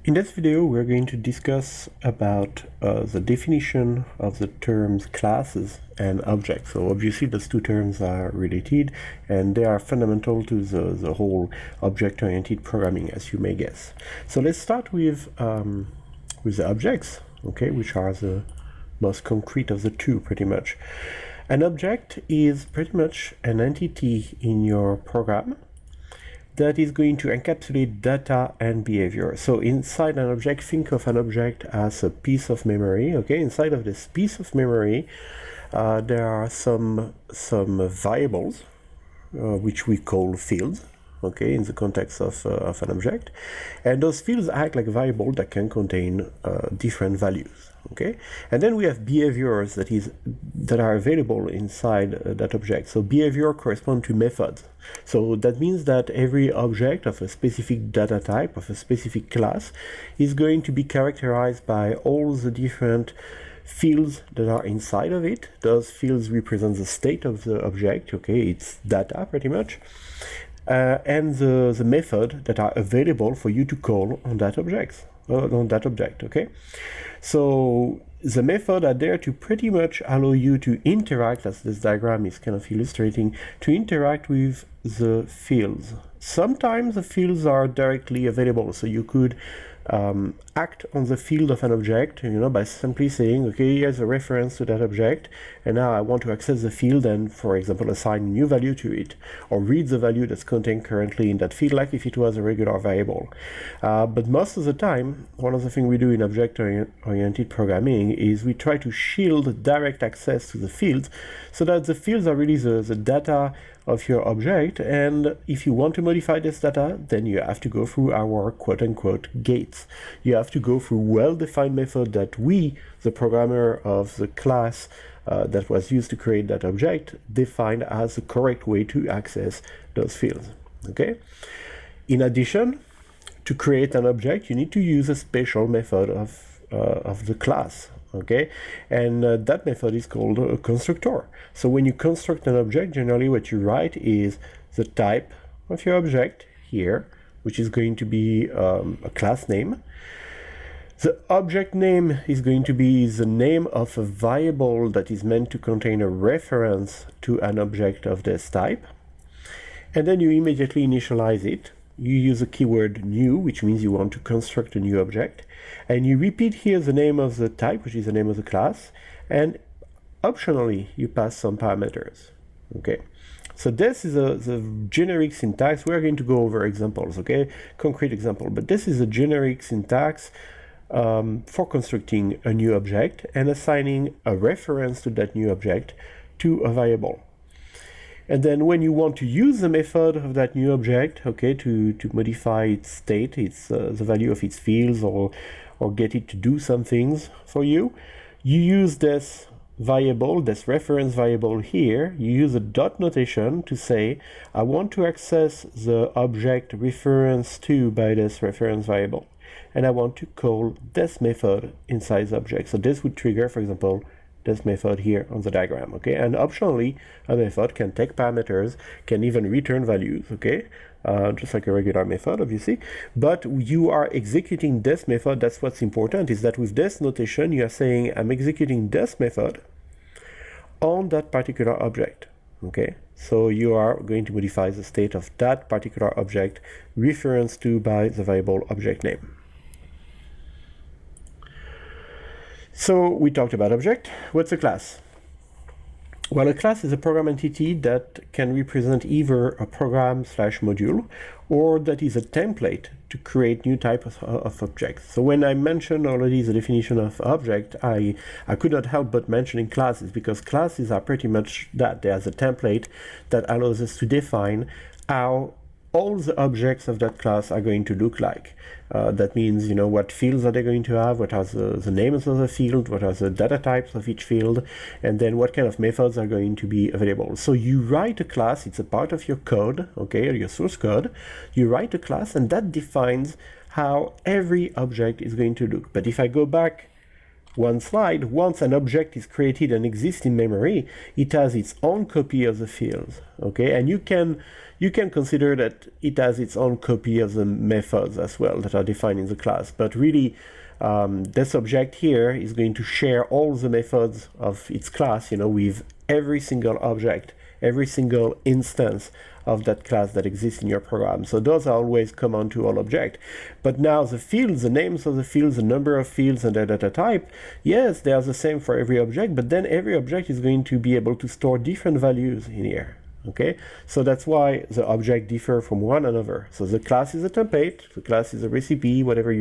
In this video, we're going to discuss about the definition of the terms classes and objects. So obviously those two terms are related and they are fundamental to the whole object-oriented programming, as you may guess. So let's start with the objects, okay, which are the most concrete of the two, pretty much. An object is pretty much an entity in your program that is going to encapsulate data and behavior. So inside an object, think of an object as a piece of memory. Okay, inside of this piece of memory, there are some variables, which we call fields. Okay, in the context of an object, and those fields act like variables that can contain different values. Okay, and then we have behaviors that are available inside that object. So behavior correspond to methods. So that means that every object of a specific data type, of a specific class, is going to be characterized by all the different fields that are inside of it. Those fields represent the state of the object. Okay, it's data pretty much. And the method that are available for you to call on that object. Okay, so the method are there to pretty much allow you to interact, as this diagram is kind of illustrating, to interact with the fields. Sometimes the fields are directly available, so you could act on the field of an object, by simply saying, okay, here's a reference to that object, and now I want to access the field and, for example, assign a new value to it, or read the value that's contained currently in that field, like if it was a regular variable. But most of the time, one of the things we do in object-oriented programming is we try to shield direct access to the fields, so that the fields are really the data of your object, and if you want to modify this data, then you have to go through our quote-unquote gates. You have to go through well-defined method that we, the programmer of the class that was used to create that object, defined as the correct way to access those fields. Okay. In addition, to create an object, you need to use a special method of the class. Okay, and that method is called a constructor. So when you construct an object, generally what you write is the type of your object here, which is going to be a class name. The object name is going to be the name of a variable that is meant to contain a reference to an object of this type. And then you immediately initialize it. You use the keyword new, which means you want to construct a new object. And you repeat here the name of the type, which is the name of the class. And optionally, you pass some parameters. Okay. So this is the generic syntax. We're going to go over examples, okay? Concrete example. But this is a generic syntax for constructing a new object and assigning a reference to that new object to a variable. And then when you want to use the method of that new object, okay, to modify its state, its the value of its fields, or get it to do some things for you, you use this variable, this reference variable here. You use a dot notation to say, I want to access the object reference to by this reference variable, and I want to call this method inside the object. So this would trigger, for example, this method here on the diagram, okay? And optionally, a method can take parameters, can even return values, okay? Just like a regular method, obviously. But you are executing this method. That's what's important, is that with this notation, you are saying, I'm executing this method on that particular object, okay? So you are going to modify the state of that particular object referenced to by the variable object name. So we talked about object. What's a class? Well, a class is a program entity that can represent either a program/module, or that is a template to create new types of objects. So when I mentioned already the definition of object, I could not help but mentioning classes, because classes are pretty much that. There's a template that allows us to define how all the objects of that class are going to look like. That means, what fields are they going to have, what are the names of the field, what are the data types of each field, and then what kind of methods are going to be available. So you write a class, it's a part of your code, okay, or your source code. You write a class, and that defines how every object is going to look. But if I go back one slide, once an object is created and exists in memory, it has its own copy of the fields, okay? And you can consider that it has its own copy of the methods as well that are defined in the class. But really, this object here is going to share all the methods of its class, with every single object, every single instance of that class that exists in your program. So those are always common to all objects. But now the fields, the names of the fields, the number of fields, and the data type, yes, they are the same for every object, but then every object is going to be able to store different values in here. Okay, so that's why the object differ from one another. So the class is a template, the class is a recipe, whatever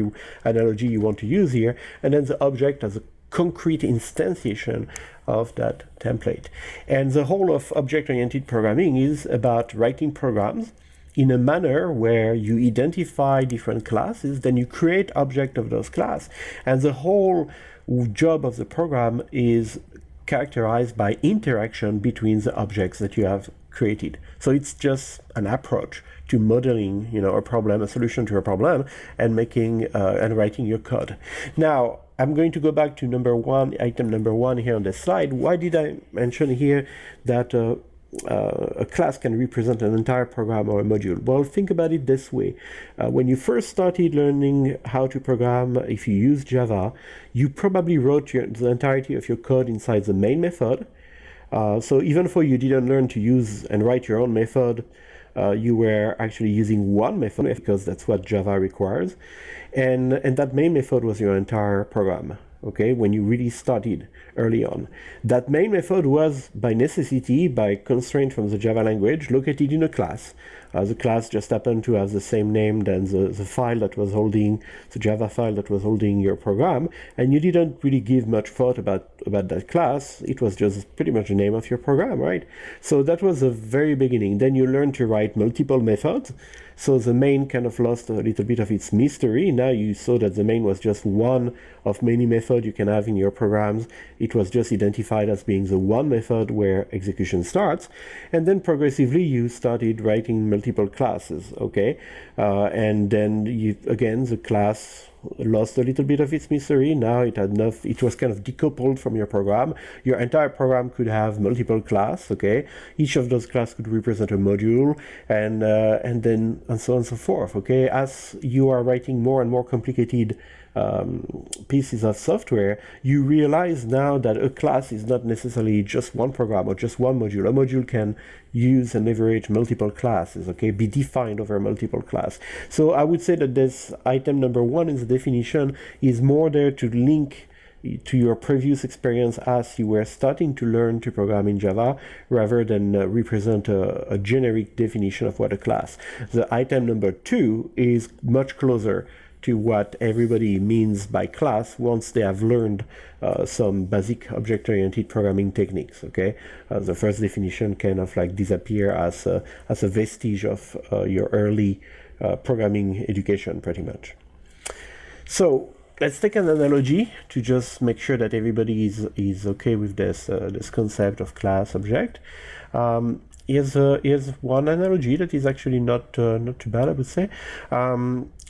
analogy you want to use here, and then the object has a concrete instantiation of that template. And the whole of object-oriented programming is about writing programs in a manner where you identify different classes, then you create objects of those classes. And the whole job of the program is characterized by interaction between the objects that you have created. So it's just an approach to modeling, a problem, a solution to a problem, and making and writing your code. Now, I'm going to go back to item number one here on this slide. Why did I mention here that a class can represent an entire program or a module? Well, think about it this way. When you first started learning how to program, if you use Java, you probably wrote the entirety of your code inside the main method. So even though you didn't learn to use and write your own method, you were actually using one method because that's what Java requires. And that main method was your entire program, okay, when you really started early on. That main method was, by necessity, by constraint from the Java language, located in a class. The class just happened to have the same name than the file that was holding, the Java file that was holding your program, and you didn't really give much thought about that class. It was just pretty much the name of your program, right? So that was the very beginning. Then you learned to write multiple methods. So the main kind of lost a little bit of its mystery. Now you saw that the main was just one of many methods you can have in your programs. It was just identified as being the one method where execution starts. And then progressively you started writing multiple classes, okay? And then again, the class lost a little bit of its mystery. Now it was kind of decoupled from your program. Your entire program could have multiple classes, okay? Each of those classes could represent a module, and then and so on and so forth, okay? As you are writing more and more complicated pieces of software, you realize now that a class is not necessarily just one program or just one module. A module can use and leverage multiple classes, okay, be defined over multiple classes. So I would say that this item number one in the definition is more there to link to your previous experience as you were starting to learn to program in Java, rather than represent a generic definition of what a class. The item number two is much closer to what everybody means by class once they have learned some basic object-oriented programming techniques, okay? The first definition kind of like disappear as a vestige of your early programming education, pretty much. So let's take an analogy to just make sure that everybody is okay with this concept of class object. Here's one analogy that is actually not too bad, I would say.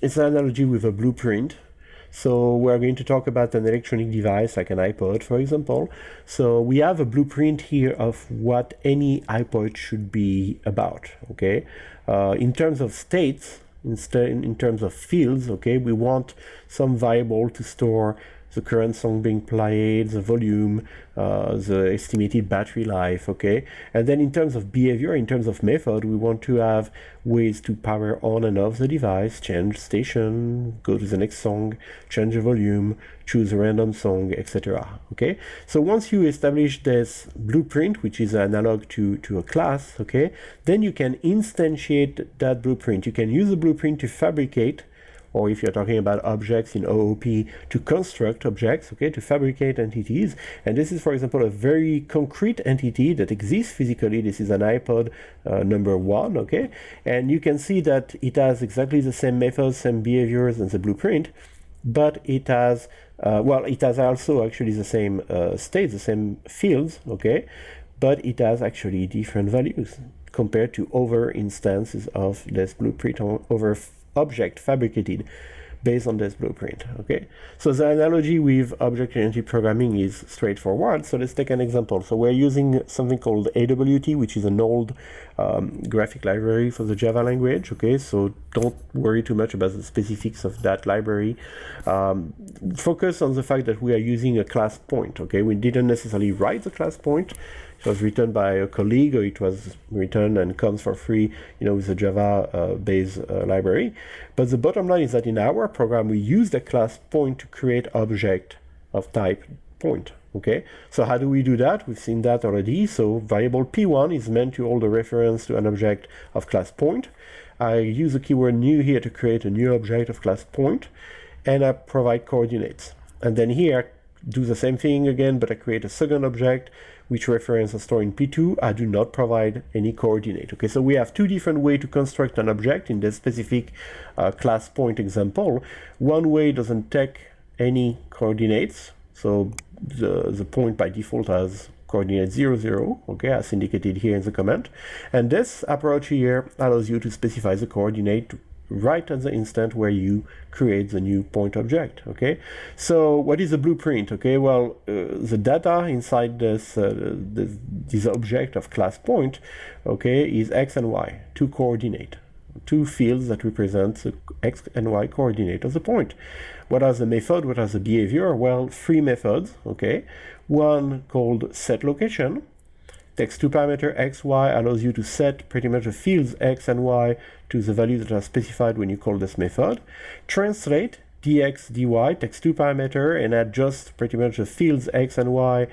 It's an analogy with a blueprint. So we're going to talk about an electronic device like an iPod, for example. So we have a blueprint here of what any iPod should be about, okay? In terms of states, in terms of fields, okay, we want some variable to store the current song being played, the volume, the estimated battery life, okay? And then in terms of behavior, in terms of method, we want to have ways to power on and off the device, change station, go to the next song, change the volume, choose a random song, etc. Okay? So once you establish this blueprint, which is analog to a class, okay, then you can instantiate that blueprint. You can use the blueprint to fabricate, or if you're talking about objects in OOP, to construct objects, okay, to fabricate entities. And this is, for example, a very concrete entity that exists physically. This is an iPod number one, okay? And you can see that it has exactly the same methods, same behaviors as the blueprint, but it has, it has also actually the same states, the same fields, okay? But it has actually different values compared to other instances of this blueprint, over object fabricated based on this blueprint. Okay, so the analogy with object-oriented programming is straightforward. So let's take an example. So we're using something called AWT, which is an old graphic library for the Java language. Okay, so don't worry too much about the specifics of that library. Focus on the fact that we are using a class point. Okay, we didn't necessarily write the class point. It was written by a colleague, or it was written and comes for free, with the Java-based library. But the bottom line is that in our program, we use the class point to create object of type point. Okay, so how do we do that? We've seen that already. So variable p1 is meant to hold a reference to an object of class point. I use the keyword new here to create a new object of class point, and I provide coordinates. And then here, do the same thing again, but I create a second object which reference is stored in P2. I do not provide any coordinate. Okay, so we have two different ways to construct an object in this specific class point example. One way doesn't take any coordinates, so the point by default has coordinate 0, 0, okay, as indicated here in the comment. And this approach here allows you to specify the coordinate right at the instant where you create the new point object. Okay, so what is the blueprint? Okay, well, the data inside this object of class point, okay, is x and y, two coordinate, two fields that represent the x and y coordinate of the point. What are the method? What are the behavior? Well, three methods. Okay, one called setLocation. Takes two parameters x, y, allows you to set pretty much the fields x and y to the values that are specified when you call this method. Translate, dx, dy, takes two parameters and adjusts pretty much the fields x and y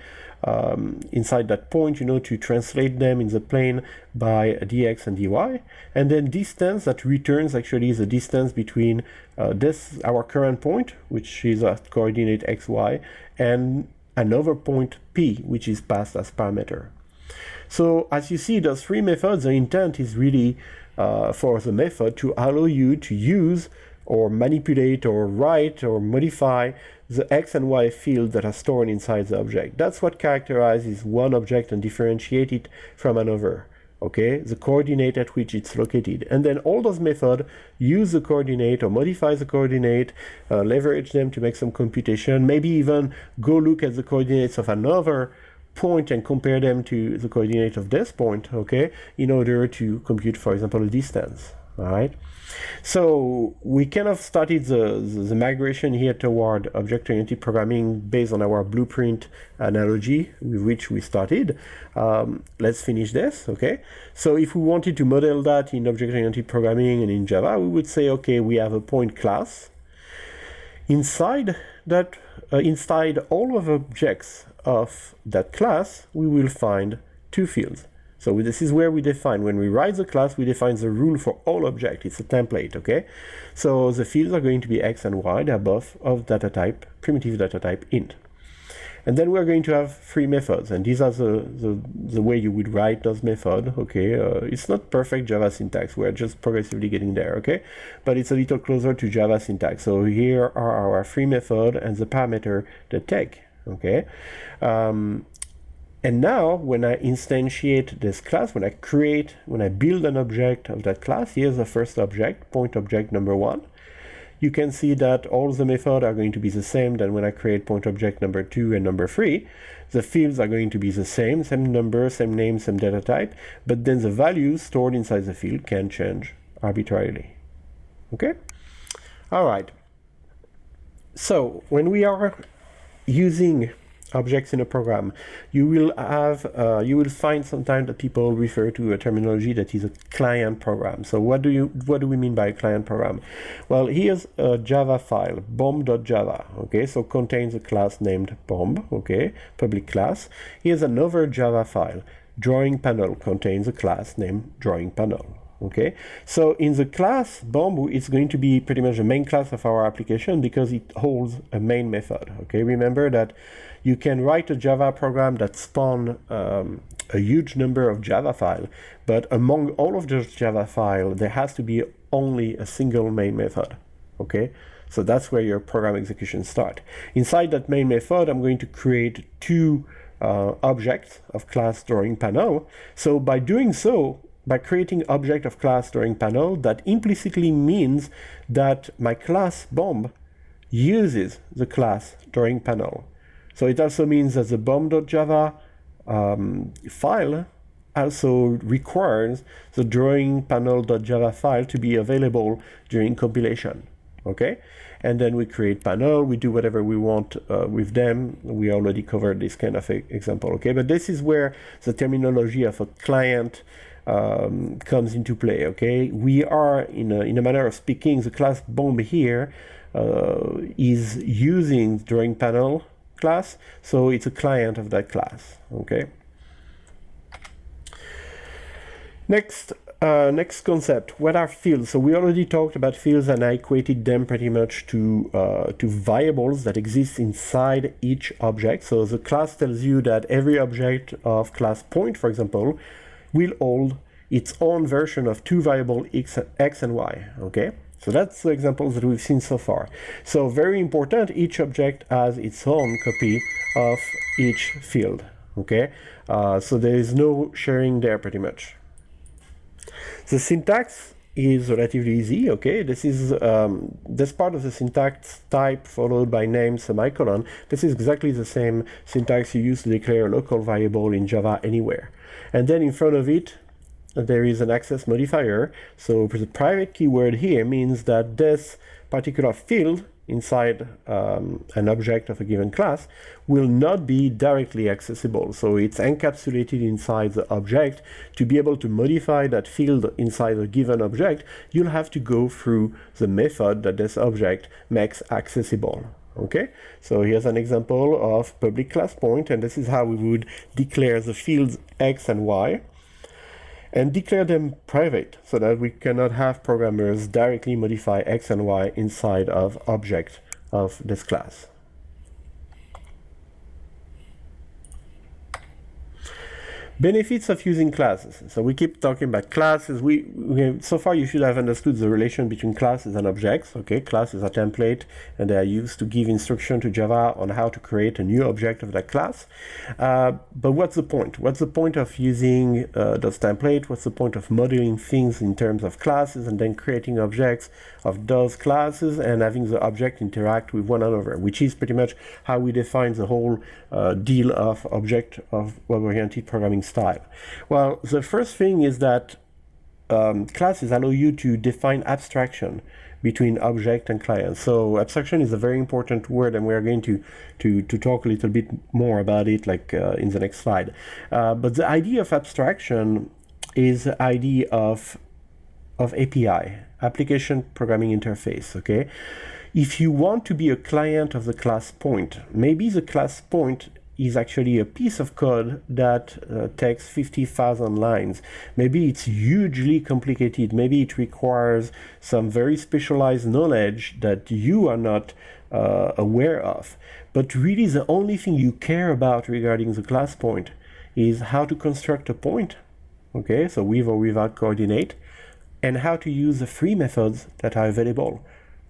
inside that point, to translate them in the plane by dx and dy. And then distance, that returns actually the distance between our current point, which is at coordinate x, y, and another point p, which is passed as parameter. So as you see, those three methods, the intent is really for the method to allow you to use or manipulate or write or modify the x and y fields that are stored inside the object. That's what characterizes one object and differentiate it from another. Okay, the coordinate at which it's located. And then all those methods use the coordinate or modify the coordinate, leverage them to make some computation, maybe even go look at the coordinates of another point and compare them to the coordinate of this point, okay, in order to compute, for example, a distance. All right, so we kind of started the migration here toward object-oriented programming based on our blueprint analogy with which we started. Let's finish this. Okay, so if we wanted to model that in object-oriented programming and in Java, we would say, okay, we have a point class. Inside that, inside all of the objects of that class, we will find two fields. So this is where we define, when we write the class, we define the rule for all objects. It's a template, okay? So the fields are going to be x and y. They're both of data type, primitive data type int. And then we're going to have three methods, and these are the way you would write those methods, okay? It's not perfect Java syntax. We're just progressively getting there, okay? But it's a little closer to Java syntax. So here are our three methods and the parameter they take, okay? And now, when I instantiate this class, when I build an object of that class, here's the first object, point object number 1. You can see that all the methods are going to be the same than when I create point object number 2 and number 3. The fields are going to be the same number, same name, same data type, but then the values stored inside the field can change arbitrarily. Okay? All right. So, when we are using objects in a program, you will find sometimes that people refer to a terminology that is a client program. So what do we mean by a client program? Well, here's a Java file, bomb.java, okay, so contains a class named bomb, okay, public class. Here's another Java file, drawing panel, contains a class named drawing panel. Okay, so in the class bomb, it's going to be pretty much the main class of our application because it holds a main method. Okay, remember that you can write a Java program that spawns a huge number of Java files, but among all of those Java files, there has to be only a single main method. Okay, so that's where your program execution starts. Inside that main method, I'm going to create two objects of class drawing panel. So by doing so, by creating object of class drawing panel, that implicitly means that my class bomb uses the class drawing panel. So it also means that the bomb.java file also requires the drawing panel.java file to be available during compilation. Okay, and then we create panel, we do whatever we want with them. We already covered this kind of example. Okay, but this is where the terminology of a client comes into play. Okay, we are in a manner of speaking, the class bomb here is using the drawing panel class, so it's a client of that class. Okay. Next concept, what are fields? So we already talked about fields, and I equated them pretty much to variables that exist inside each object. So the class tells you that every object of class point, for example, will hold its own version of two variables x and y. Okay, so that's the examples that we've seen so far. So very important, each object has its own copy of each field. Okay, so there is no sharing there pretty much. The syntax is relatively easy. Okay, this is this part of the syntax type followed by name semicolon. This is exactly the same syntax you use to declare a local variable in Java anywhere. And then in front of it, there is an access modifier. So the private keyword here means that this particular field inside an object of a given class will not be directly accessible. So it's encapsulated inside the object. To be able to modify that field inside a given object, you'll have to go through the method that this object makes accessible. Okay, so here's an example of public class point, and this is how we would declare the fields x and y, and declare them private so that we cannot have programmers directly modify x and y inside of object of this class. Benefits of using classes. So we keep talking about classes. So far you should have understood the relation between classes and objects. Okay, classes are template, and they are used to give instruction to Java on how to create a new object of that class. But what's the point? What's the point of using those templates? What's the point of modeling things in terms of classes and then creating objects of those classes and having the object interact with one another, which is pretty much how we define the whole deal of object of web-oriented programming style. Well, the first thing is that classes allow you to define abstraction between object and client. So abstraction is a very important word, and we're going to talk a little bit more about it like in the next slide. But the idea of abstraction is the idea of API, application programming interface. Okay, if you want to be a client of the class point, maybe the class point is actually a piece of code that takes 50,000 lines. Maybe it's hugely complicated. Maybe it requires some very specialized knowledge that you are not aware of. But really the only thing you care about regarding the class point is how to construct a point, okay, so with or without coordinate, and how to use the free methods that are available.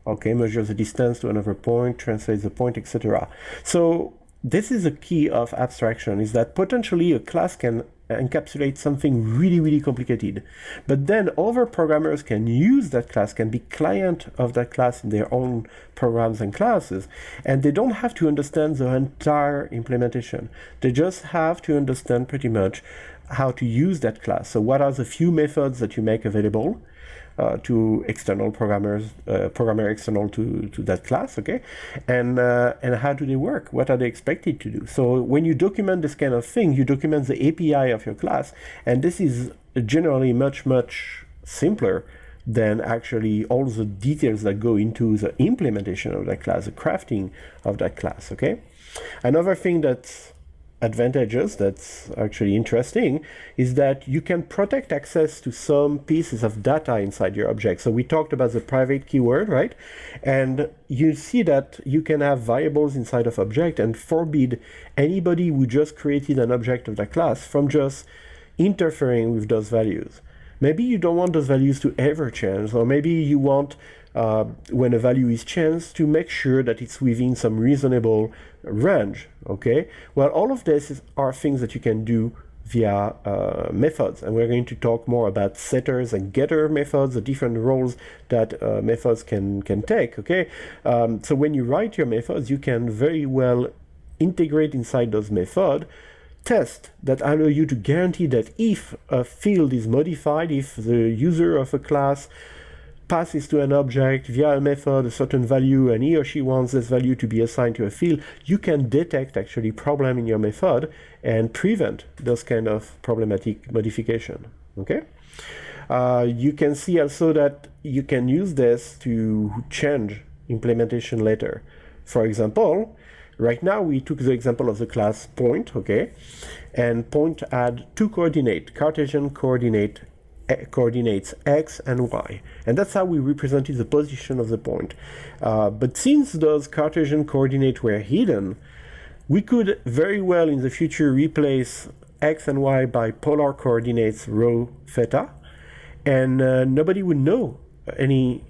Okay, measure the distance to another point, translate the point, etc. So this is the key of abstraction, is that potentially a class can encapsulate something really, really complicated. But then other programmers can use that class, can be client of that class in their own programs and classes, and they don't have to understand the entire implementation. They just have to understand pretty much how to use that class. So what are the few methods that you make available to external programmers, programmer external to that class, okay? And how do they work? What are they expected to do? So when you document this kind of thing, you document the API of your class, and this is generally much, much simpler than actually all the details that go into the implementation of that class, the crafting of that class, okay? Another thing that's advantages that's actually interesting is that you can protect access to some pieces of data inside your object. So we talked about the private keyword, right? And you see that you can have variables inside of object and forbid anybody who just created an object of that class from just interfering with those values. Maybe you don't want those values to ever change, or maybe you want when a value is changed to make sure that it's within some reasonable range, okay? Well, all of this are things that you can do via methods, and we're going to talk more about setters and getter methods, the different roles that methods can take. Okay, so when you write your methods, you can very well integrate inside those methods tests that allow you to guarantee that if a field is modified, if the user of a class passes to an object via a method a certain value and he or she wants this value to be assigned to a field, you can detect actually problem in your method and prevent those kind of problematic modification. Okay, you can see also that you can use this to change implementation later. For example, right now we took the example of the class point, okay, and point had two Cartesian coordinates x and y, and that's how we represented the position of the point. But since those Cartesian coordinates were hidden, we could very well in the future replace x and y by polar coordinates rho theta, and nobody would know any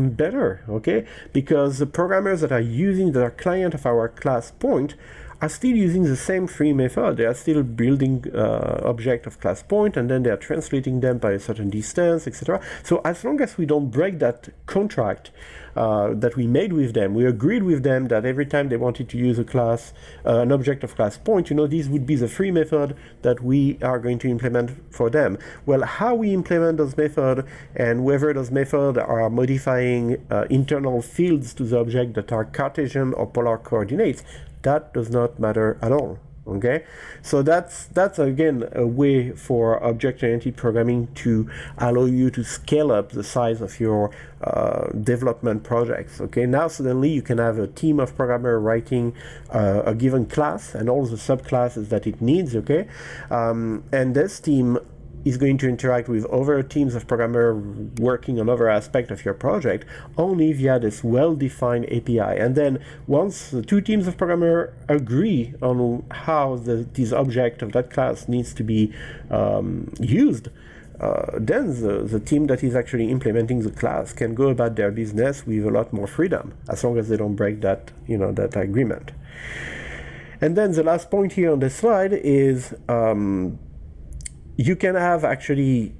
better, okay? Because the programmers that are client of our class point are still using the same free method. They are still building object of class point, and then they are translating them by a certain distance, etc. So as long as we don't break that contract that we made with them, we agreed with them that every time they wanted to use a class, an object of class point, this would be the free method that we are going to implement for them. Well, how we implement those methods and whether those methods are modifying internal fields to the object that are Cartesian or polar coordinates, that does not matter at all. Okay, so that's again a way for object-oriented programming to allow you to scale up the size of your development projects. Okay, now suddenly you can have a team of programmers writing a given class and all the subclasses that it needs. Okay, and this team is going to interact with other teams of programmers working on other aspects of your project only via this well-defined API. And then once the two teams of programmers agree on how this object of that class needs to be used, then the team that is actually implementing the class can go about their business with a lot more freedom, as long as they don't break that, that agreement. And then the last point here on this slide is you can have actually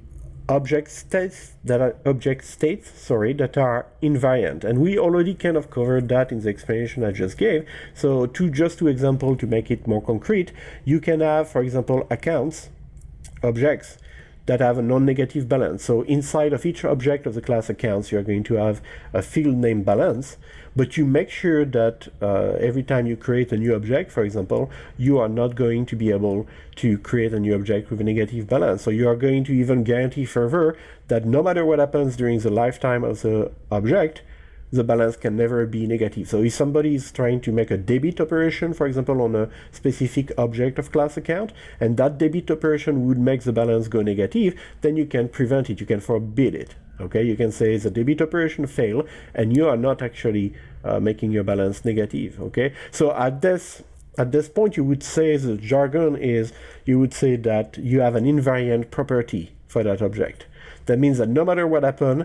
object states that are invariant, and we already kind of covered that in the explanation I just gave. So just two examples to make it more concrete, you can have, for example, accounts objects that have a non-negative balance. So inside of each object of the class accounts, you're going to have a field named balance, but you make sure that every time you create a new object, for example, you are not going to be able to create a new object with a negative balance. So you are going to even guarantee further that no matter what happens during the lifetime of the object, the balance can never be negative. So if somebody is trying to make a debit operation, for example, on a specific object of class account, and that debit operation would make the balance go negative, then you can prevent it, you can forbid it. Okay, you can say the debit operation failed, and you are not actually making your balance negative. Okay, so at this point, you would say the jargon is, you would say that you have an invariant property for that object. That means that no matter what happens,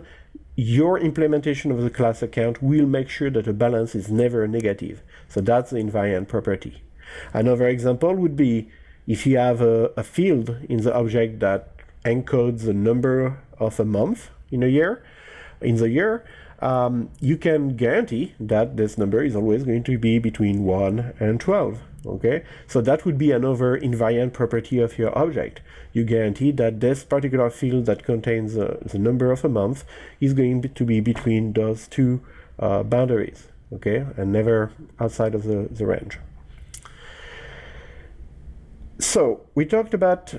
your implementation of the class account will make sure that the balance is never negative. So that's the invariant property. Another example would be if you have a field in the object that encodes the number of a month in the year, you can guarantee that this number is always going to be between 1 and 12. Okay, so that would be another invariant property of your object. You guarantee that this particular field that contains the number of a month is going to be between those two boundaries, okay, and never outside of the range. So we talked about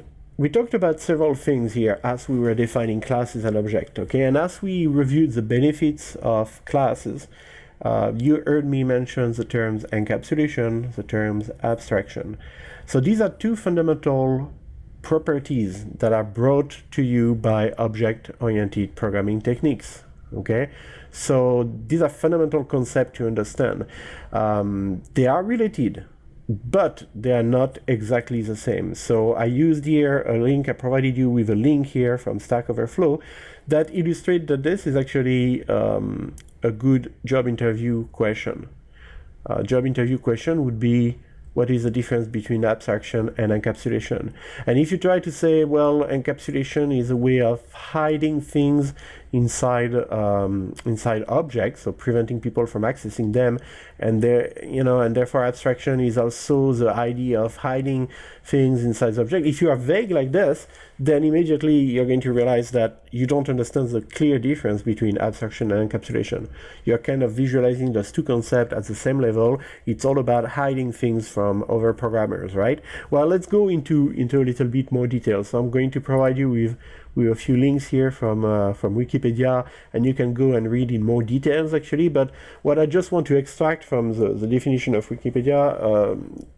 several things here as we were defining classes and objects, okay, and as we reviewed the benefits of classes, you heard me mention the terms encapsulation, the terms abstraction. So these are two fundamental properties that are brought to you by object-oriented programming techniques. Okay, so these are fundamental concepts to understand. They are related, but they are not exactly the same. So I used here a link, I provided you with a link here from Stack Overflow that illustrates that this is actually a good job interview question. Job interview question would be, what is the difference between abstraction and encapsulation. And if you try to say, well, encapsulation is a way of hiding things inside inside objects, so preventing people from accessing them, and therefore abstraction is also the idea of hiding things inside the object. If you are vague like this, then immediately you're going to realize that you don't understand the clear difference between abstraction and encapsulation. You're kind of visualizing those two concepts at the same level. It's all about hiding things from other programmers, right? Well, let's go into a little bit more detail. So I'm going to provide you with a few links here from Wikipedia, and you can go and read in more details actually. But what I just want to extract from the definition of Wikipedia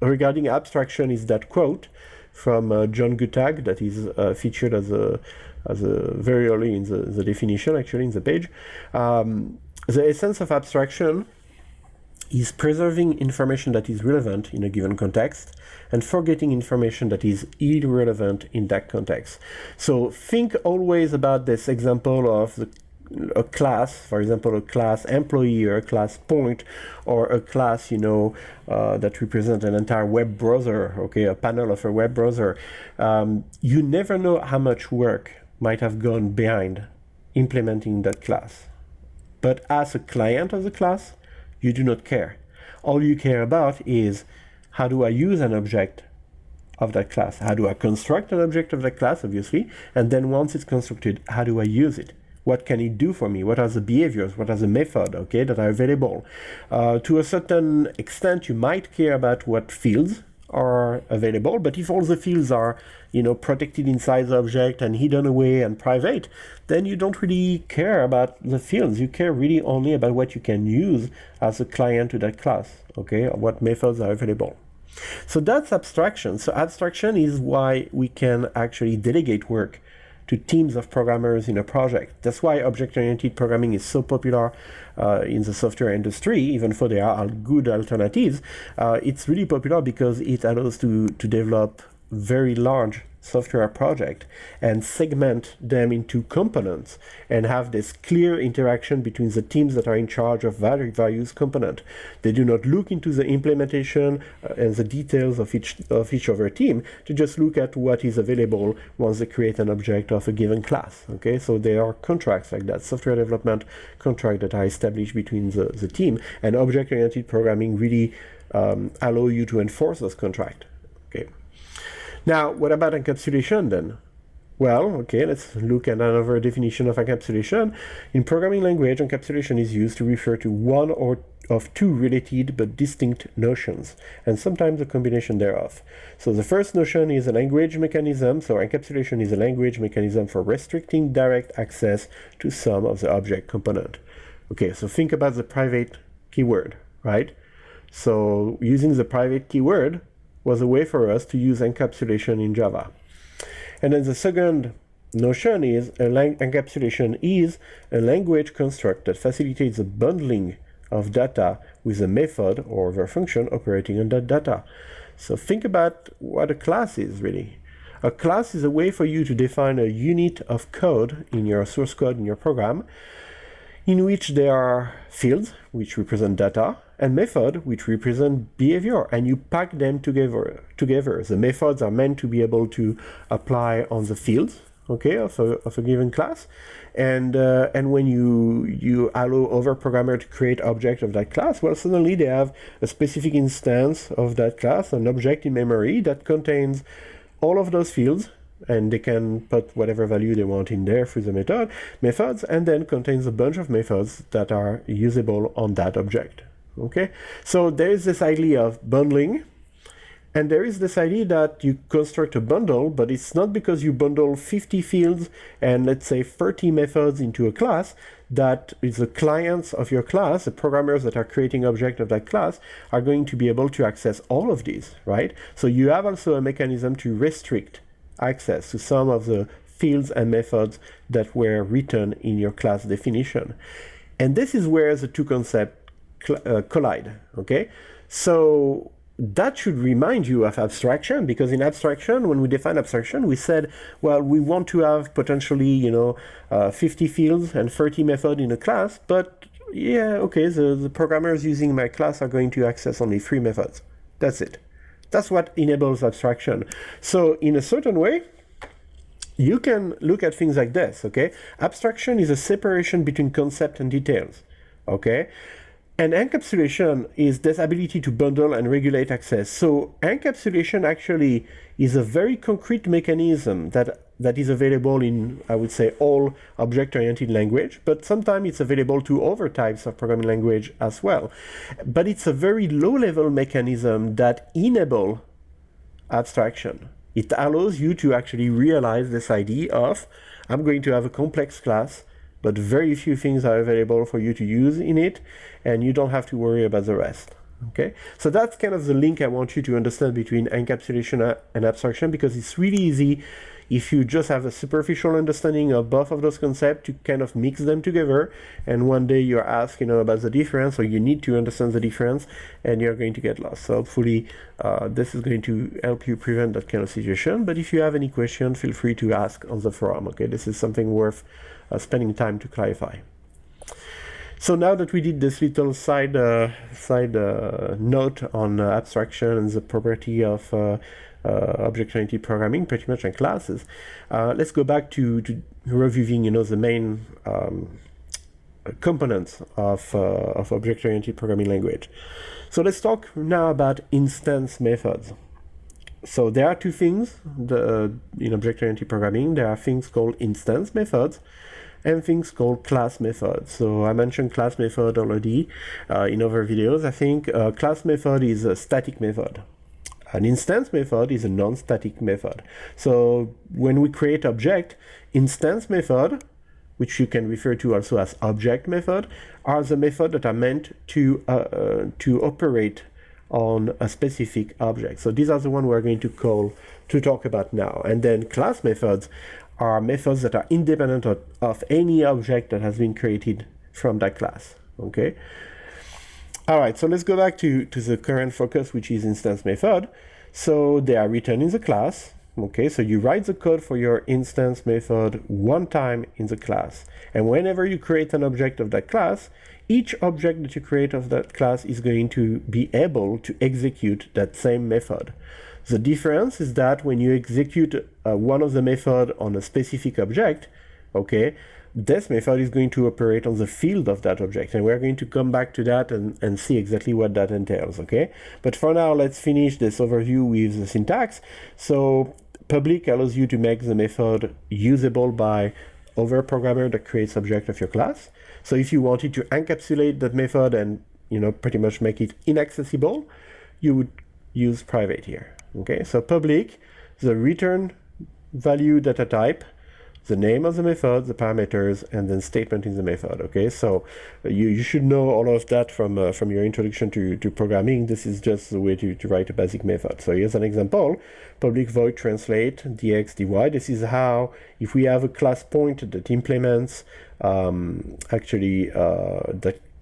regarding abstraction is that quote from John Guttag that is featured as a very early in the definition, actually in the page. The essence of abstraction is preserving information that is relevant in a given context and forgetting information that is irrelevant in that context. So think always about this example of a class, for example, a class employee or a class point or a class, that represents an entire web browser, okay, a panel of a web browser. You never know how much work might have gone behind implementing that class. But as a client of the class, you do not care. All you care about is, how do I use an object of that class? How do I construct an object of that class, obviously? And then once it's constructed, how do I use it? What can it do for me? What are the behaviors? What are the methods, okay, that are available? To a certain extent, you might care about what fields are available, but if all the fields are, protected inside the object and hidden away and private, then you don't really care about the fields. You care really only about what you can use as a client to that class, okay, or what methods are available. So that's abstraction. So abstraction is why we can actually delegate work to teams of programmers in a project. That's why object-oriented programming is so popular in the software industry, even though there are good alternatives. It's really popular because it allows to develop very large software project and segment them into components and have this clear interaction between the teams that are in charge of various component. They do not look into the implementation and the details of each of their team, to just look at what is available once they create an object of a given class. Okay, so there are contracts like that, software development contracts that are established between the team, and object-oriented programming really allow you to enforce those contracts. Okay. Now, what about encapsulation then? Well, okay, let's look at another definition of encapsulation. In programming language, encapsulation is used to refer to one or of two related but distinct notions, and sometimes a combination thereof. So the first notion is a language mechanism. So encapsulation is a language mechanism for restricting direct access to some of the object component. Okay, so think about the private keyword, right? So using the private keyword was a way for us to use encapsulation in Java. And then the second notion is encapsulation is a language construct that facilitates the bundling of data with a method or a function operating on that data. So think about what a class is really. A class is a way for you to define a unit of code in your source code in your program, in which there are fields, which represent data, and method, which represent behavior, and you pack them together. The methods are meant to be able to apply on the fields, okay, of a given class, and when you allow other programmer to create object of that class, well, suddenly they have a specific instance of that class, an object in memory that contains all of those fields, and they can put whatever value they want in there through the methods, and then contains a bunch of methods that are usable on that object. Okay, so there is this idea of bundling, and there is this idea that you construct a bundle, but it's not because you bundle 50 fields and let's say 30 methods into a class that is the clients of your class, the programmers that are creating object of that class, are going to be able to access all of these, right? So you have also a mechanism to restrict access to some of the fields and methods that were written in your class definition. And this is where the two concepts collide, okay? So that should remind you of abstraction, because in abstraction, when we define abstraction, we said, well, we want to have potentially, 50 fields and 30 methods in a class, but yeah, okay, the programmers using my class are going to access only 3 methods. That's it. That's what enables abstraction. So in a certain way, you can look at things like this, okay? Abstraction is a separation between concept and details, okay? And encapsulation is this ability to bundle and regulate access. So encapsulation actually is a very concrete mechanism that is available in, I would say, all object-oriented language, but sometimes it's available to other types of programming language as well. But it's a very low-level mechanism that enables abstraction. It allows you to actually realize this idea of, I'm going to have a complex class, but very few things are available for you to use in it, and you don't have to worry about the rest. Okay, so that's kind of the link I want you to understand between encapsulation and abstraction, because it's really easy if you just have a superficial understanding of both of those concepts to kind of mix them together, and one day you're asked, about the difference, or you need to understand the difference, and you're going to get lost. So hopefully this is going to help you prevent that kind of situation. But if you have any question, feel free to ask on the forum. Okay, this is something worth spending time to clarify. So now that we did this little side note on abstraction and the property of object-oriented programming, pretty much in classes, let's go back to reviewing, the main components of object-oriented programming language. So let's talk now about instance methods. So there are two things in object-oriented programming. There are things called instance methods and things called class methods. So I mentioned class method already in other videos. I think class method is a static method. An instance method is a non-static method. So when we create object, instance method, which you can refer to also as object method, are the methods that are meant to operate on a specific object. So these are the ones we're going to talk about now. And then class methods are methods that are independent of any object that has been created from that class. Okay. All right, so let's go back to the current focus, which is instance method. So they are written in the class. Okay, so you write the code for your instance method one time in the class. And whenever you create an object of that class, each object that you create of that class is going to be able to execute that same method. The difference is that when you execute one of the methods on a specific object, okay, this method is going to operate on the field of that object, and we're going to come back to that and see exactly what that entails, okay? But for now, let's finish this overview with the syntax. So public allows you to make the method usable by other programmer that creates object of your class. So if you wanted to encapsulate that method and pretty much make it inaccessible, you would use private here. Okay, so public, the return value data type, the name of the method, the parameters, and then statement in the method. Okay, so you should know all of that from your introduction to programming. This is just the way to write a basic method. So here's an example: public void translate dx dy. This is how, if we have a class point that implements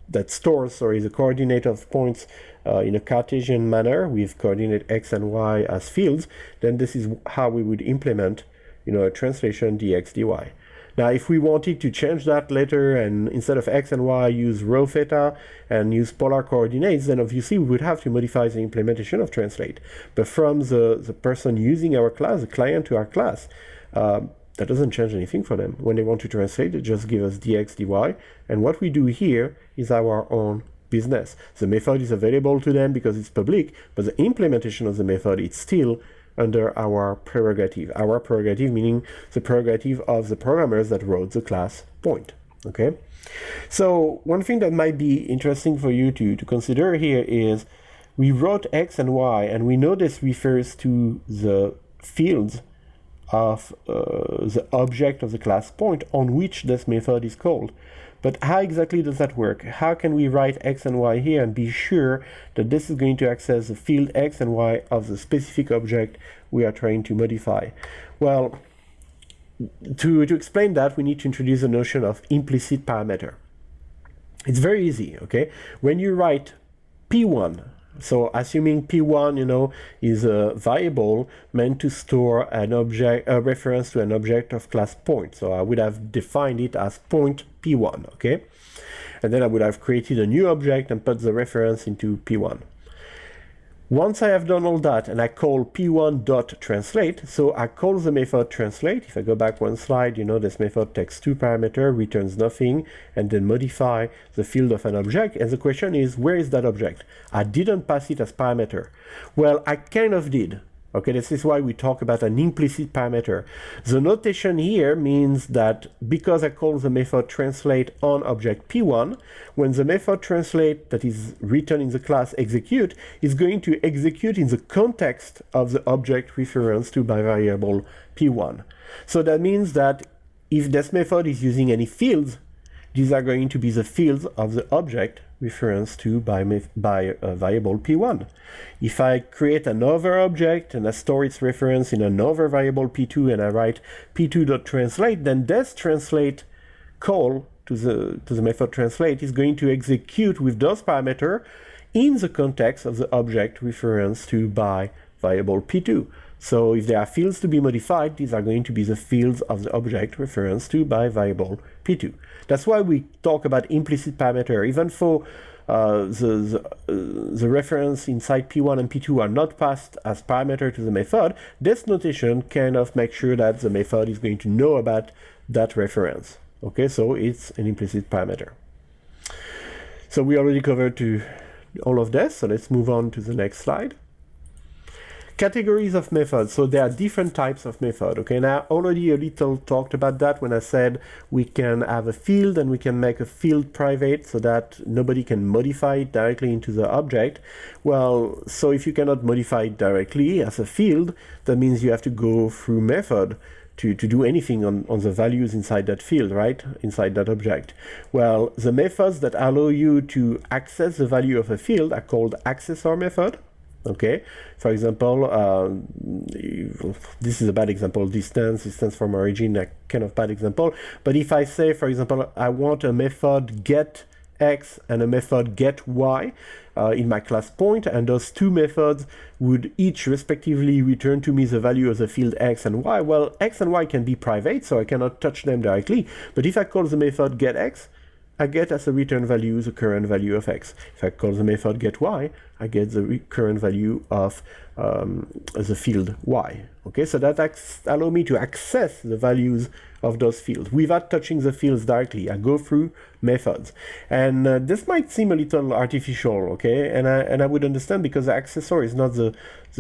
that stores the coordinate of points in a Cartesian manner with coordinate x and y as fields, then this is how we would implement a translation dx dy. Now if we wanted to change that later and instead of x and y use rho theta and use polar coordinates, then obviously we would have to modify the implementation of translate. But from the person using our class, the client to our class, that doesn't change anything for them. When they want to translate, they just give us dx dy, and what we do here is our own business. The method is available to them because it's public, but the implementation of the method is still under our prerogative. Our prerogative meaning the prerogative of the programmers that wrote the class point. Okay, so one thing that might be interesting for you to consider here is we wrote x and y, and we know this refers to the fields of the object of the class point on which this method is called. But how exactly does that work? How can we write x and y here and be sure that this is going to access the field x and y of the specific object we are trying to modify? Well, to explain that, we need to introduce the notion of implicit parameter. It's very easy, okay? When you write p1, so assuming p1, is a variable meant to store an object, a reference to an object of class point. So I would have defined it as point p1, okay? And then I would have created a new object and put the reference into p1. Once I have done all that and I call p1.translate, so I call the method translate. If I go back one slide, you know this method takes two parameters, returns nothing, and then modify the field of an object. And the question is, where is that object? I didn't pass it as parameter. Well, I kind of did. Okay, this is why we talk about an implicit parameter. The notation here means that because I call the method translate on object p1, when the method translate that is written in the class execute is going to execute in the context of the object reference to by variable p1. So that means that if this method is using any fields, these are going to be the fields of the object reference to by variable p1. If I create another object and I store its reference in another variable p2 and I write p2.translate, then this translate call to the method translate is going to execute with those parameters in the context of the object reference to by variable p2. So if there are fields to be modified, these are going to be the fields of the object reference to by variable p2. That's why we talk about implicit parameter. Even for the reference inside p1 and p2 are not passed as parameter to the method, this notation kind of makes sure that the method is going to know about that reference. Okay, so it's an implicit parameter. So we already covered all of this, so let's move on to the next slide. Categories of methods. So there are different types of method. Okay, now I already a little talked about that when I said we can have a field and we can make a field private so that nobody can modify it directly into the object. Well, so if you cannot modify it directly as a field, that means you have to go through method to do anything on the values inside that field, right? Inside that object. Well, the methods that allow you to access the value of a field are called accessor method. Okay, for example, this is a bad example, distance from origin, a kind of bad example. But if I say, for example, I want a method get x and a method get y in my class point, and those two methods would each respectively return to me the value of the field x and y. Well, x and y can be private, so I cannot touch them directly. But if I call the method get x, I get as a return value the current value of x. If I call the method get y, I get the current value of the field y. Okay, so that allows me to access the values of those fields without touching the fields directly. I go through methods, and this might seem a little artificial, okay, and I would understand because the accessor is not the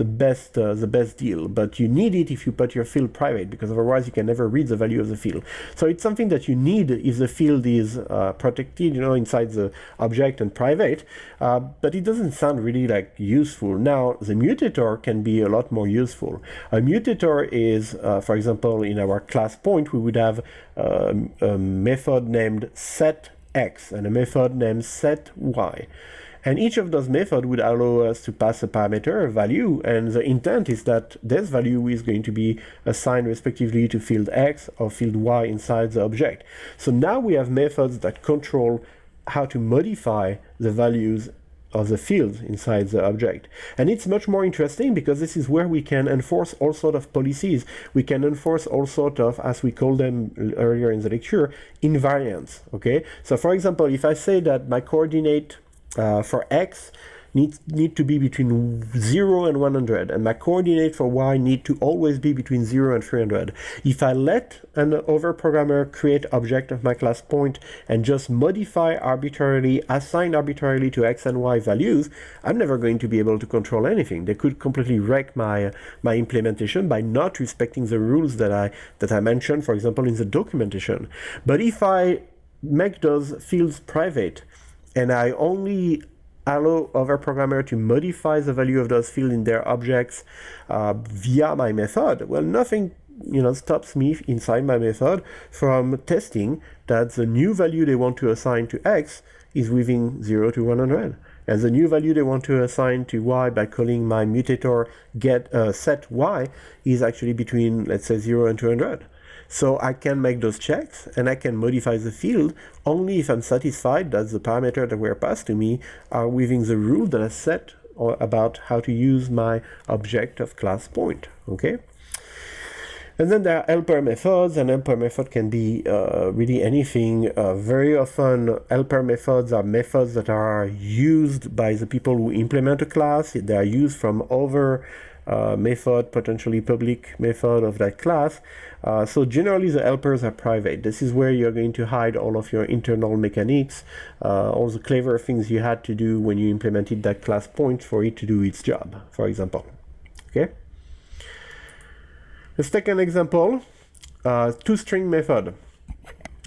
best deal, but you need it if you put your field private, because otherwise you can never read the value of the field. So it's something that you need if the field is protected, you know, inside the object and private, but it doesn't sound really like useful. Now the mutator can be a lot more useful. A mutator is, for example, in our class point we would have a method named set x and a method named set y. And each of those methods would allow us to pass a parameter, a value, and the intent is that this value is going to be assigned respectively to field x or field y inside the object. So now we have methods that control how to modify the values of the fields inside the object. And it's much more interesting because this is where we can enforce all sorts of policies. We can enforce all sorts of, as we called them earlier in the lecture, invariants. Okay, so for example, if I say that my coordinate for x need to be between 0 and 100, and my coordinate for y need to always be between 0 and 300. If I let an overprogrammer create object of my class point and just modify arbitrarily, assign arbitrarily to x and y values, I'm never going to be able to control anything. They could completely wreck my implementation by not respecting the rules that I mentioned, for example, in the documentation. But if I make those fields private and I only allow other programmer to modify the value of those fields in their objects via my method, well, nothing stops me inside my method from testing that the new value they want to assign to x is within 0 to 100. And the new value they want to assign to y by calling my mutator get set y is actually between, let's say, 0 and 200. So I can make those checks and I can modify the field only if I'm satisfied that the parameters that were passed to me are within the rule that I set about how to use my object of class point. Okay. And then there are helper methods, and helper method can be really anything. Very often, helper methods are methods that are used by the people who implement a class. They are used from other method, potentially public method of that class. So generally, the helpers are private. This is where you're going to hide all of your internal mechanics, all the clever things you had to do when you implemented that class point for it to do its job, for example. Okay. Let's take an example, toString method.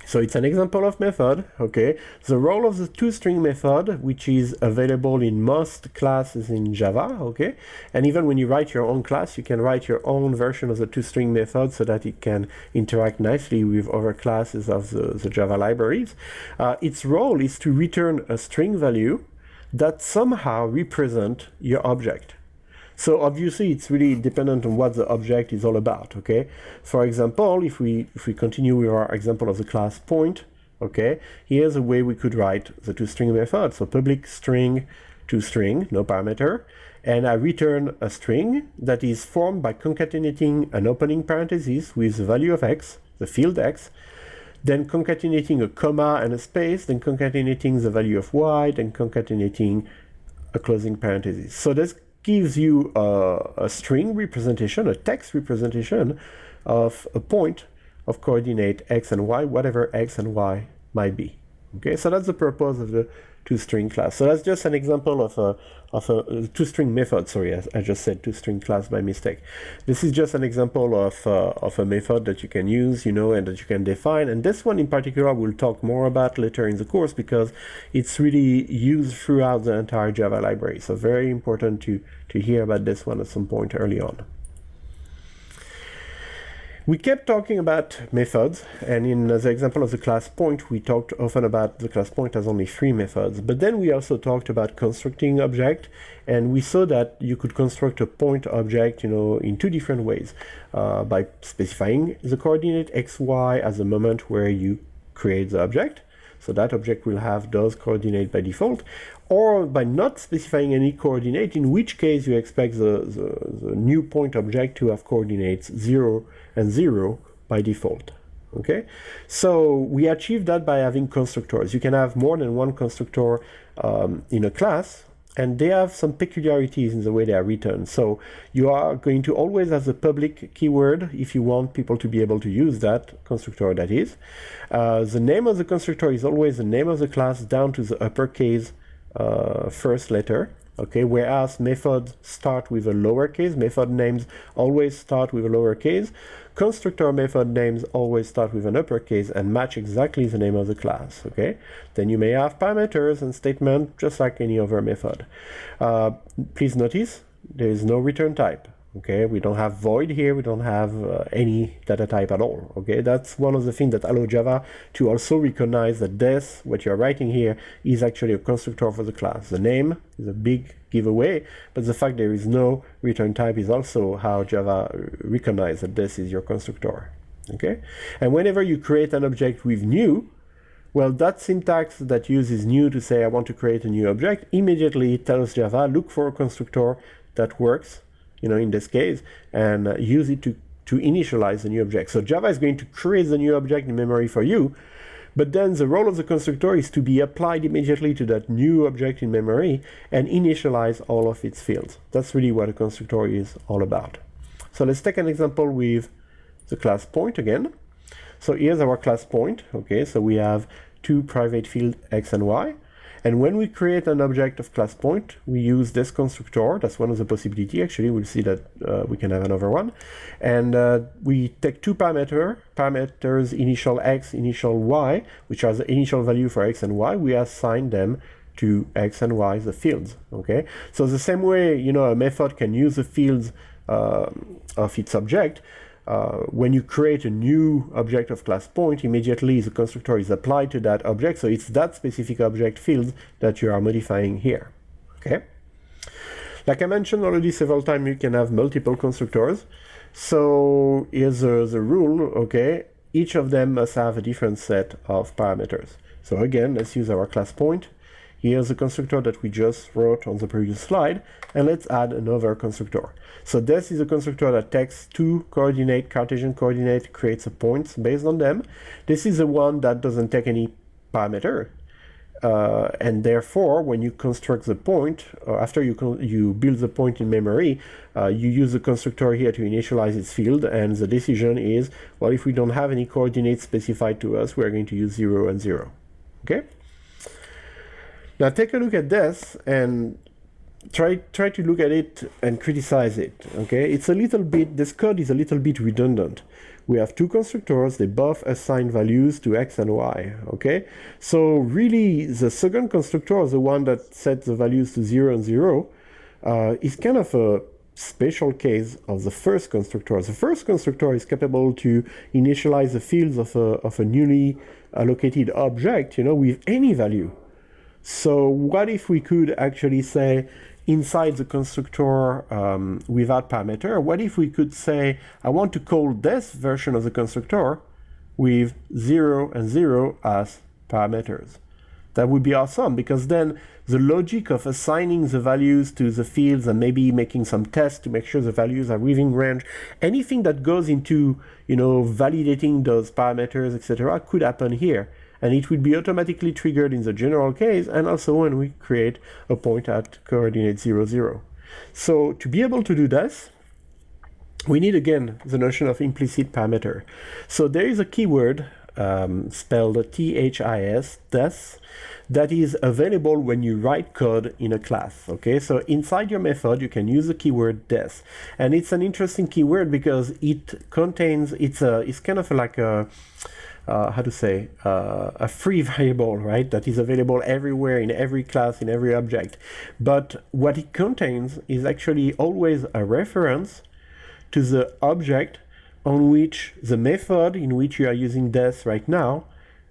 So it's an example of method, okay? The role of the toString method, which is available in most classes in Java, okay? And even when you write your own class, you can write your own version of the toString method so that it can interact nicely with other classes of the Java libraries. Its role is to return a string value that somehow represent your object. So obviously, it's really dependent on what the object is all about, okay? For example, if we continue with our example of the class point, okay, here's a way we could write the toString method. So public string toString, no parameter, and I return a string that is formed by concatenating an opening parenthesis with the value of x, the field x, then concatenating a comma and a space, then concatenating the value of y, then concatenating a closing parenthesis. So this gives you a string representation, a text representation of a point of coordinate x and y, whatever x and y might be. Okay, so that's the purpose of the toString class. So that's just an example of a toString method. Sorry, I just said toString class by mistake. This is just an example of a method that you can use, you know, and that you can define. And this one in particular we'll talk more about later in the course because it's really used throughout the entire Java library. So very important to hear about this one at some point early on. We kept talking about methods, and in the example of the class point, we talked often about the class point as only 3 methods. But then we also talked about constructing object, and we saw that you could construct a point object, you know, in 2 different ways. By specifying the coordinate x, y as the moment where you create the object. So that object will have those coordinates by default, or by not specifying any coordinate, in which case you expect the new point object to have coordinates 0 and 0 by default. Okay, so we achieve that by having constructors. You can have more than one constructor in a class, and they have some peculiarities in the way they are written. So you are going to always have the public keyword if you want people to be able to use that constructor, that is. The name of the constructor is always the name of the class down to the uppercase first letter. Okay, whereas methods start with a lowercase, method names always start with a lowercase. Constructor method names always start with an uppercase and match exactly the name of the class. Okay, then you may have parameters and statement just like any other method. Please notice there is no return type. Okay, we don't have void here, we don't have any data type at all. Okay, that's one of the things that allow Java to also recognize that this, what you're writing here, is actually a constructor for the class. The name is a big giveaway, but the fact there is no return type is also how Java recognizes that this is your constructor. Okay, and whenever you create an object with new, well, that syntax that uses new to say I want to create a new object immediately tells Java, look for a constructor that works, you know, in this case, and use it to initialize the new object. So Java is going to create the new object in memory for you, but then the role of the constructor is to be applied immediately to that new object in memory and initialize all of its fields. That's really what a constructor is all about. So let's take an example with the class point again. So here's our class point. Okay, so we have 2 private fields x and y. And when we create an object of class point, we use this constructor. That's one of the possibilities. Actually, we'll see that we can have another one. And we take 2 parameters, initial x, initial y, which are the initial value for x and y. We assign them to x and y, the fields. Okay. So the same way, you know, a method can use the fields of its object. When you create a new object of class point, immediately the constructor is applied to that object. So it's that specific object field that you are modifying here. Okay. Like I mentioned already several times, you can have multiple constructors. So here's the rule. Okay. Each of them must have a different set of parameters. So again, let's use our class point. Here's the constructor that we just wrote on the previous slide, and let's add another constructor. So this is a constructor that takes two Cartesian coordinate, creates a point based on them. This is the one that doesn't take any parameter. And therefore, when you construct the point, after you build the point in memory, you use the constructor here to initialize its field, and the decision is, well, if we don't have any coordinates specified to us, we're going to use 0 and 0. Okay? Now take a look at this and try to look at it and criticize it. Okay? It's a little bit, this code is a little bit redundant. We have two constructors, they both assign values to x and y, okay? So really, the second constructor, the one that sets the values to 0 and 0, is kind of a special case of the first constructor. The first constructor is capable to initialize the fields of a newly allocated object, with any value. So what if we could actually say, inside the constructor without parameter, what if we could say, I want to call this version of the constructor with 0 and 0 as parameters? That would be awesome, because then the logic of assigning the values to the fields and maybe making some tests to make sure the values are within range, anything that goes into, validating those parameters, etc., could happen here. And it would be automatically triggered in the general case, and also when we create a point at coordinate 0, 0. So to be able to do this, we need, again, the notion of implicit parameter. So there is a keyword spelled THIS, this, that is available when you write code in a class. Okay, so inside your method, you can use the keyword this. And it's an interesting keyword because it contains, it's kind of like a, a free variable, right, that is available everywhere in every class, in every object. But what it contains is actually always a reference to the object on which the method in which you are using this right now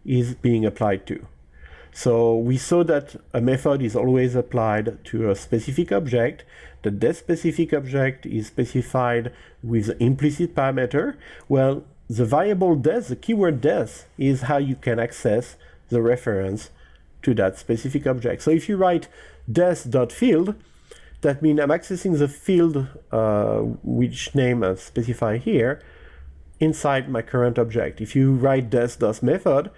is being applied to. So we saw that a method is always applied to a specific object, that this specific object is specified with an implicit parameter. Well, the variable this, the keyword this, is how you can access the reference to that specific object. So if you write this.field, that means I'm accessing the field which name I specify here inside my current object. If you write this.method,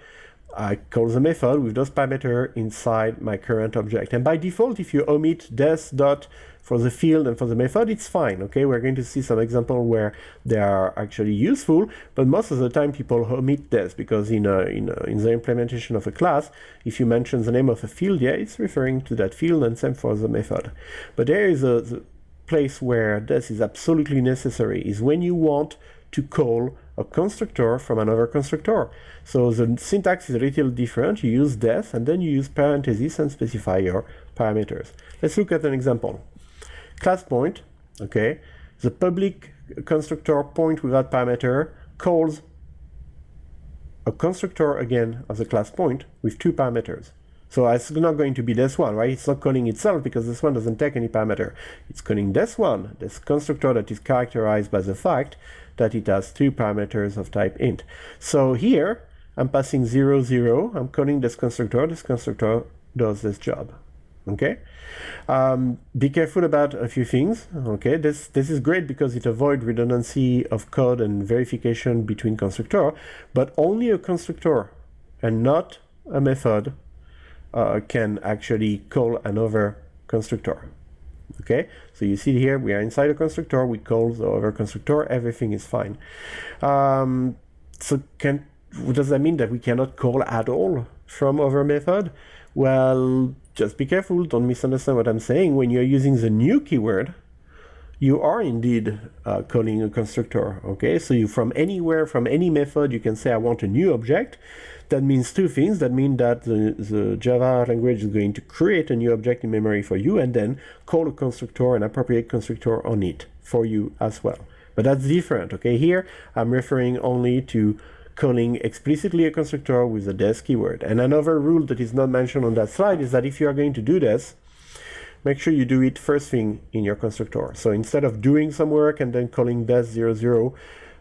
I call the method with those parameters inside my current object. And by default, if you omit this dot for the field and for the method, it's fine. Okay, we're going to see some examples where they are actually useful, but most of the time people omit this because in the implementation of a class, if you mention the name of a field, yeah, it's referring to that field, and same for the method. But there is the place where this is absolutely necessary, is when you want to call a constructor from another constructor. So the syntax is a little different. You use this, and then you use parentheses and specify your parameters. Let's look at an example. Class point, okay. The public constructor point without parameter calls a constructor again of the class point with two parameters. So it's not going to be this one, right? It's not calling itself because this one doesn't take any parameter. It's calling this one, this constructor that is characterized by the fact that it has two parameters of type int. So here, I'm passing 0, 0. I'm calling this constructor. This constructor does this job. Okay? Be careful about a few things. Okay? This is great because it avoids redundancy of code and verification between constructor, but only a constructor and not a method can actually call another constructor. Okay, so you see here we are inside a constructor, we call the other constructor, everything is fine. So does that mean that we cannot call at all from other method? Well, just be careful, don't misunderstand what I'm saying. When you're using the new keyword, you are indeed calling a constructor. Okay, so you from anywhere, from any method, you can say I want a new object. That means two things. That means that the Java language is going to create a new object in memory for you and then call a constructor, an appropriate constructor on it for you as well. But that's different, okay? Here, I'm referring only to calling explicitly a constructor with the des keyword. And another rule that is not mentioned on that slide is that if you are going to do this, make sure you do it first thing in your constructor. So instead of doing some work and then calling des 0, 0,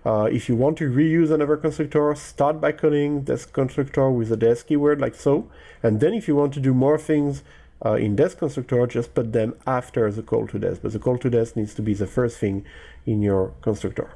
if you want to reuse another constructor, start by calling this constructor with the des keyword like so. And then if you want to do more things in this constructor, just put them after the call to this. But the call to this needs to be the first thing in your constructor.